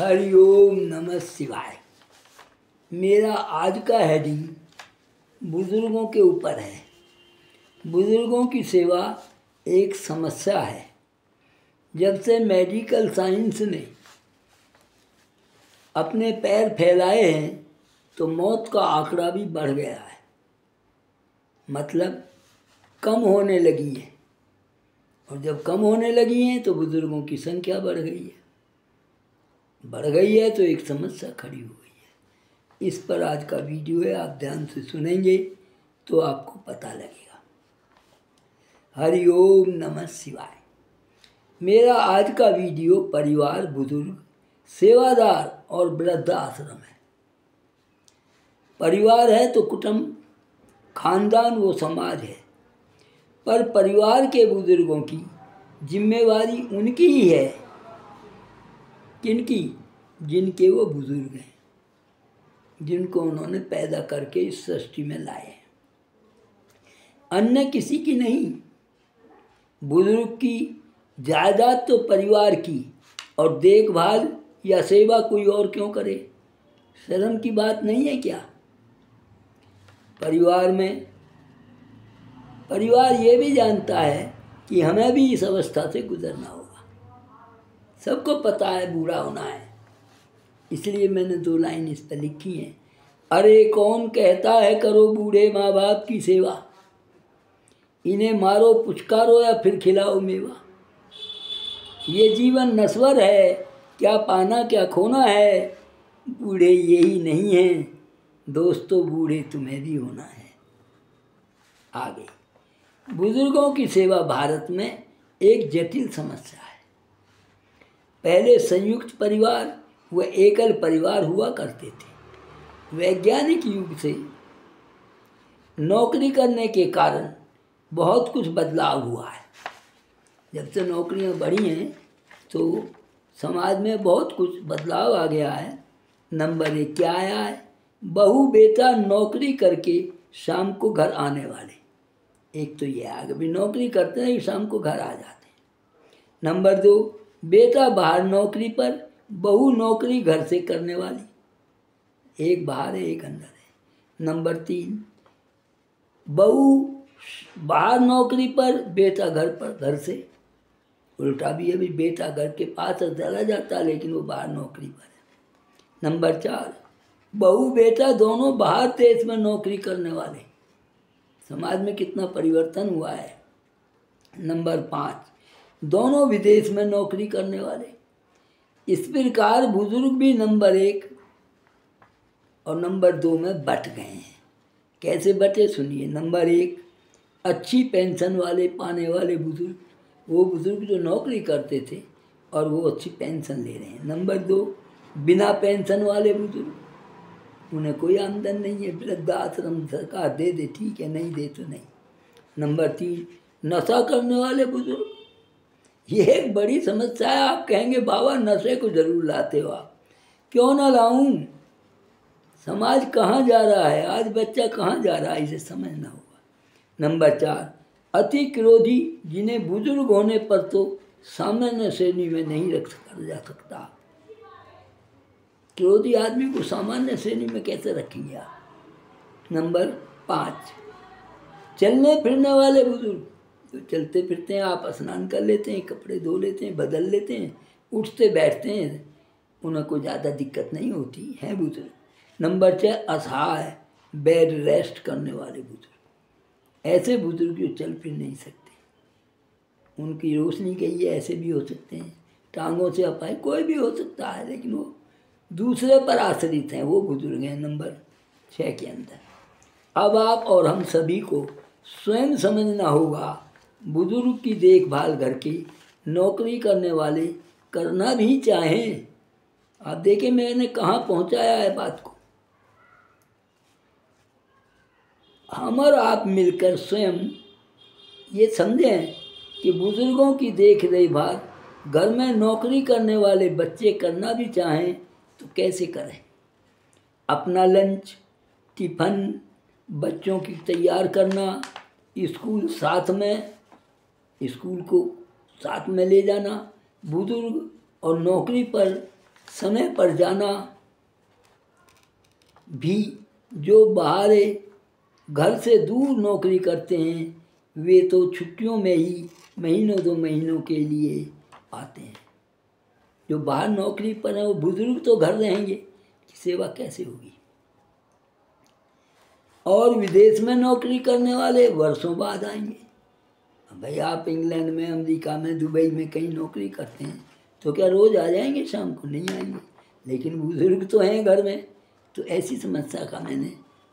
हरिओम नमः शिवाय। मेरा आज का हेडिंग बुज़ुर्गों के ऊपर है। बुज़ुर्गों की सेवा एक समस्या है। जब से मेडिकल साइंस ने अपने पैर फैलाए हैं तो मौत का आंकड़ा भी बढ़ गया है, मतलब कम होने लगी है। और जब कम होने लगी हैं तो बुज़ुर्गों की संख्या बढ़ गई है तो एक समस्या खड़ी हो गई है। इस पर आज का वीडियो है, आप ध्यान से सुनेंगे तो आपको पता लगेगा। हरिओम नमः शिवाय। मेरा आज का वीडियो परिवार, बुजुर्ग, सेवादार और वृद्धाश्रम है। परिवार है तो कुटुंब, खानदान वो समाज है, पर परिवार के बुजुर्गों की जिम्मेवारी उनकी ही है। किनकी? जिनके वो बुजुर्ग हैं, जिनको उन्होंने पैदा करके इस सृष्टि में लाए हैं, अन्य किसी की नहीं। बुजुर्ग की जायदाद तो परिवार की, और देखभाल या सेवा कोई और क्यों करे? शर्म की बात नहीं है क्या? परिवार ये भी जानता है कि हमें भी इस अवस्था से गुजरना होगा। सबको पता है बूढ़ा होना है, इसलिए मैंने 2 लाइन इस पर लिखी हैं। अरे कौन कहता है करो बूढ़े माँ बाप की सेवा, इन्हें मारो पुचकारो या फिर खिलाओ मेवा। ये जीवन नश्वर है, क्या पाना क्या खोना है। बूढ़े यही नहीं हैं दोस्तों, बूढ़े तुम्हें भी होना है। आगे, बुजुर्गों की सेवा भारत में एक जटिल समस्या है। पहले संयुक्त परिवार व एकल परिवार हुआ करते थे। वैज्ञानिक युग से नौकरी करने के कारण बहुत कुछ बदलाव हुआ है। जब से नौकरियां बढ़ी हैं तो समाज में बहुत कुछ बदलाव आ गया है। नंबर 1 क्या आया है? बहू बेटा नौकरी करके शाम को घर आने वाले। एक तो ये आ गया, भी नौकरी करते हैं शाम को घर आ जाते हैं। नंबर 2 बेटा बाहर नौकरी पर, बहू नौकरी घर से करने वाली। एक बाहर है एक अंदर है। नंबर 3 बहू बाहर नौकरी पर, बेटा घर से। उल्टा भी है, भी बेटा घर के पास चला जाता है लेकिन वो बाहर नौकरी पर है। नंबर 4 बहू बेटा दोनों बाहर देश में नौकरी करने वाले। समाज में कितना परिवर्तन हुआ है। नंबर 5 दोनों विदेश में नौकरी करने वाले। इस प्रकार बुजुर्ग भी नंबर 1 और नंबर 2 में बट गए हैं। कैसे बटे सुनिए। नंबर 1 अच्छी पेंशन वाले पाने वाले बुजुर्ग, वो बुजुर्ग जो नौकरी करते थे और वो अच्छी पेंशन ले रहे हैं। नंबर 2 बिना पेंशन वाले बुजुर्ग, उन्हें कोई आमदन नहीं है, वृद्धाश्रम सरकार दे दे ठीक है, नहीं दे तो नहीं। नंबर 3 नशा करने वाले बुजुर्ग। ये एक बड़ी समस्या है। आप कहेंगे बाबा नशे को जरूर लाते हो आप। क्यों ना लाऊं? समाज कहाँ जा रहा है, आज बच्चा कहाँ जा रहा है, इसे समझना होगा। नंबर 4 अति क्रोधी, जिन्हें बुजुर्ग होने पर तो सामान्य श्रेणी में नहीं रखा जा सकता। क्रोधी आदमी को सामान्य श्रेणी में कैसे रखेंगे आप? नंबर 5 चलने फिरने वाले बुजुर्ग, तो चलते फिरते हैं, आप स्नान कर लेते हैं, कपड़े धो लेते हैं, बदल लेते हैं, उठते बैठते हैं, उन्हें कोई ज़्यादा दिक्कत नहीं होती है बुजुर्ग। नंबर 6 असहाय, बेड रेस्ट करने वाले बुजुर्ग। ऐसे बुजुर्ग जो चल फिर नहीं सकते, उनकी रोशनी गई है, ऐसे भी हो सकते हैं, टांगों से अपाए, कोई भी हो सकता है, लेकिन वो दूसरे पर आश्रित हैं, वो बुजुर्ग हैं नंबर 6 के अंदर। अब आप और हम सभी को स्वयं समझना होगा, बुजुर्ग की देखभाल घर की नौकरी करने वाले करना भी चाहें। आप देखें मैंने कहाँ पहुँचाया है बात को। हम और आप मिलकर स्वयं ये समझें कि बुजुर्गों की देखभाल घर में नौकरी करने वाले बच्चे करना भी चाहें तो कैसे करें। अपना लंच, टिफ़िन बच्चों की तैयार करना, स्कूल को साथ में ले जाना, बुजुर्ग और नौकरी पर समय पर जाना भी। जो बाहर घर से दूर नौकरी करते हैं वे तो छुट्टियों में ही महीनों 2 महीनों के लिए आते हैं। जो बाहर नौकरी पर है वो बुजुर्ग तो घर रहेंगे, सेवा कैसे होगी। और विदेश में नौकरी करने वाले वर्षों बाद आएंगे। भाई आप इंग्लैंड में, अमेरिका में, दुबई में कहीं नौकरी करते हैं तो क्या रोज़ आ जाएंगे? शाम को नहीं आएंगे। लेकिन बुजुर्ग तो हैं घर में, तो ऐसी समस्या का मैंने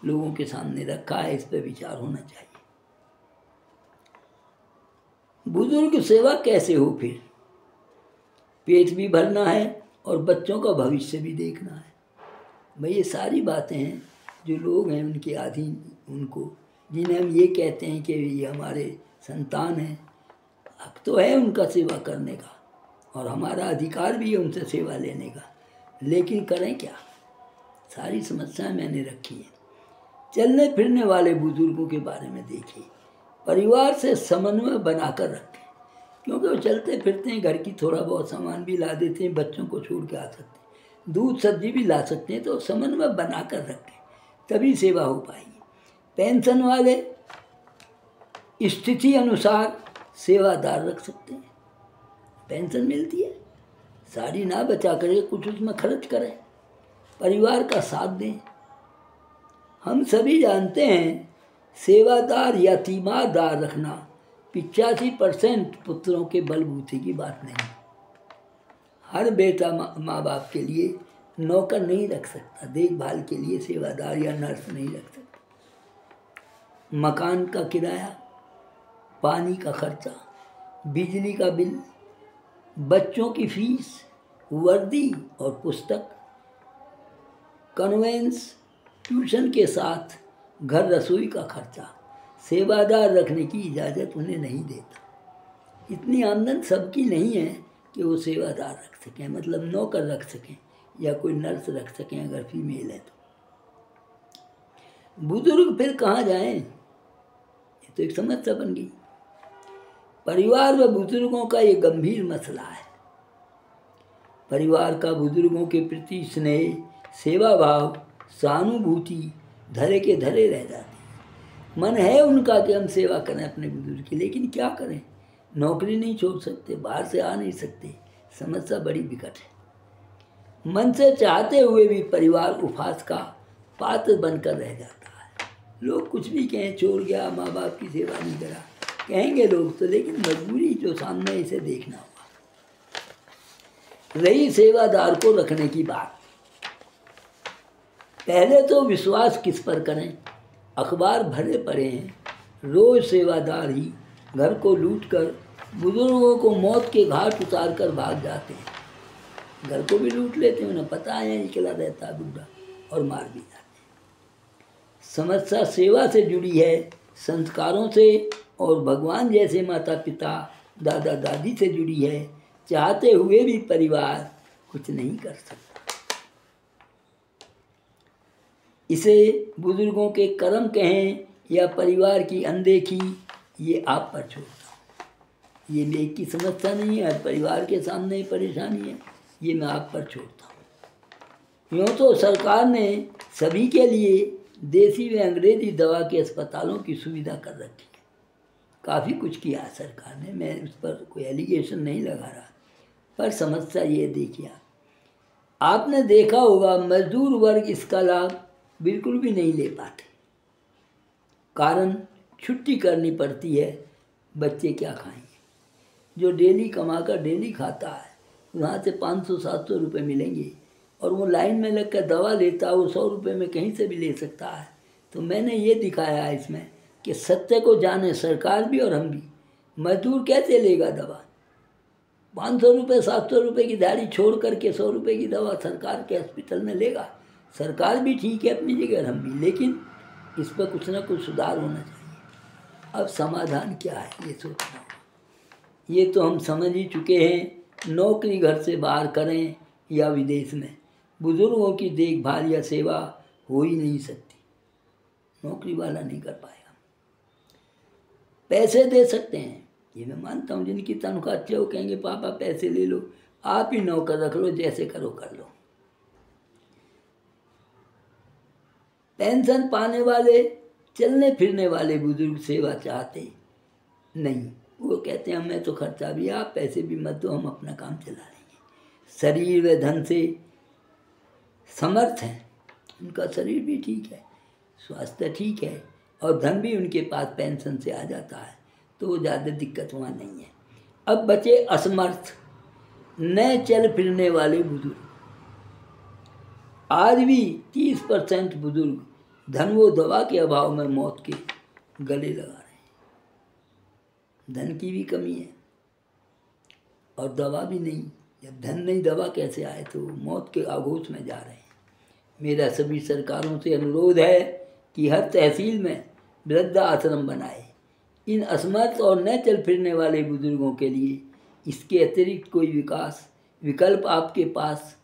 लोगों के सामने रखा है, इस पर विचार होना चाहिए। बुजुर्ग सेवा कैसे हो? फिर पेट भी भरना है और बच्चों का भविष्य भी देखना है। भाई ये सारी बातें हैं जो लोग हैं उनके अधीन, उनको जिन्हें हम ये कहते हैं कि ये हमारे संतान हैं, हक तो है उनका सेवा करने का और हमारा अधिकार भी है उनसे सेवा लेने का, लेकिन करें क्या? सारी समस्याएं मैंने रखी हैं। चलने फिरने वाले बुजुर्गों के बारे में देखिए, परिवार से समन्वय बनाकर रखें, क्योंकि वो चलते फिरते हैं, घर की थोड़ा बहुत सामान भी ला देते हैं, बच्चों को छोड़ के आ सकते हैं, दूध सब्जी भी ला सकते हैं, तो समन्वय बनाकर रखें, तभी सेवा हो पाएगी। पेंशन वाले स्थिति अनुसार सेवादार रख सकते हैं, पेंशन मिलती है, सारी ना बचा करके कुछ उसमें खर्च करें, परिवार का साथ दें। हम सभी जानते हैं सेवादार या तीमारदार रखना 85% पुत्रों के बलबूते की बात नहीं। हर बेटा माँ बाप के लिए नौकर नहीं रख सकता, देखभाल के लिए सेवादार या नर्स नहीं रख सकता। मकान का किराया, पानी का खर्चा, बिजली का बिल, बच्चों की फीस, वर्दी और पुस्तक, कन्वेंस, ट्यूशन के साथ घर रसोई का खर्चा सेवादार रखने की इजाज़त उन्हें नहीं देता। इतनी आमदन सबकी नहीं है कि वो सेवादार रख सकें, मतलब नौकर रख सकें या कोई नर्स रख सकें अगर फीमेल है तो। बुजुर्ग फिर कहाँ जाएं? ये तो एक समस्या बन गई। परिवार व बुजुर्गों का ये गंभीर मसला है। परिवार का बुजुर्गों के प्रति स्नेह, सेवा भाव, सहानुभूति धरे के धरे रह जाते हैं। मन है उनका कि हम सेवा करें अपने बुजुर्ग की, लेकिन क्या करें? नौकरी नहीं छोड़ सकते, बाहर से आ नहीं सकते, समस्या बड़ी विकट है। मन से चाहते हुए भी परिवार उपहास का पात्र बनकर रह जाता है। लोग कुछ भी कहें, छोड़ गया, माँ बाप की सेवा नहीं करा, कहेंगे लोग तो, लेकिन मजबूरी जो सामने इसे देखना होगा। रही सेवादार को रखने की बात, पहले तो विश्वास किस पर करें? अखबार भरे पड़े हैं, रोज सेवादार ही घर को लूटकर बुजुर्गों को मौत के घाट उतार कर भाग जाते हैं। घर को भी लूट लेते हैं, उन्हें पता है निकला रहता है बुढ़ा, और मार भी जाते हैं। समस्या सेवा से जुड़ी है, संस्कारों से और भगवान जैसे माता पिता दादा दादी से जुड़ी है। चाहते हुए भी परिवार कुछ नहीं कर सकता। इसे बुजुर्गों के कर्म कहें या परिवार की अनदेखी, ये आप पर छोड़ता हूँ। ये लेख की समस्या नहीं है, परिवार के सामने परेशानी है, ये मैं आप पर छोड़ता हूँ। यूँ तो सरकार ने सभी के लिए देसी व अंग्रेजी दवा के अस्पतालों की सुविधा कर रखी है। काफ़ी कुछ किया सरकार ने, मैं उस पर कोई एलिगेशन नहीं लगा रहा, पर समस्या ये देखिए, आपने देखा होगा मजदूर वर्ग इसका लाभ बिल्कुल भी नहीं ले पाते। कारण छुट्टी करनी पड़ती है, बच्चे क्या खाएंगे? जो डेली कमाकर डेली खाता है, वहाँ से 500-700 रुपये मिलेंगे, और वो लाइन में लगकर दवा लेता है, वो 100 रुपये में कहीं से भी ले सकता है। तो मैंने ये दिखाया है इसमें कि सत्य को जाने सरकार भी और हम भी। मजदूर कैसे लेगा दवा? 500 रुपये 700 रुपये की दिहाड़ी छोड़ करके 100 रुपये की दवा सरकार के हॉस्पिटल में लेगा? सरकार भी ठीक है अपनी जगह, हम भी, लेकिन इस पर कुछ ना कुछ सुधार होना चाहिए। अब समाधान क्या है ये सोचना होगा। ये तो हम समझ ही चुके हैं, नौकरी घर से बाहर करें या विदेश में, बुजुर्गों की देखभाल या सेवा हो ही नहीं सकती, नौकरी वाला नहीं कर पाएगा। पैसे दे सकते हैं, ये मैं मानता हूँ, जिनकी तनख्वाह अच्छी है वो कहेंगे पापा पैसे ले लो, आप ही नौकर रख लो, जैसे करो कर लो। पेंशन पाने वाले, चलने फिरने वाले बुजुर्ग सेवा चाहते नहीं। वो कहते हैं हमें तो खर्चा भी, आप पैसे भी मत दो, हम अपना काम चला लेंगे। शरीर व धन से समर्थ हैं, उनका शरीर भी ठीक है, स्वास्थ्य ठीक है और धन भी उनके पास पेंशन से आ जाता है, तो ज़्यादा दिक्कत वहाँ नहीं है। अब बचे असमर्थ, न चल फिरने वाले बुजुर्ग। आज भी 30% बुजुर्ग धन व दवा के अभाव में मौत के गले लगा रहे हैं। धन की भी कमी है और दवा भी नहीं। जब धन नहीं, दवा कैसे आए? तो मौत के आगोश में जा रहे हैं। मेरा सभी सरकारों से अनुरोध है कि हर तहसील में वृद्धा आश्रम बनाए। इन असमर्थ और न चल फिरने वाले बुजुर्गों के लिए इसके अतिरिक्त कोई विकास विकल्प आपके पास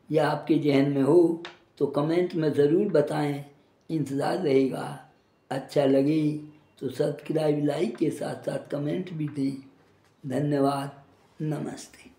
या आपके जहन में हो तो कमेंट में ज़रूर बताएं, इंतज़ार रहेगा। अच्छा लगे तो सब्सक्राइब, लाइक के साथ साथ कमेंट भी दें। धन्यवाद, नमस्ते।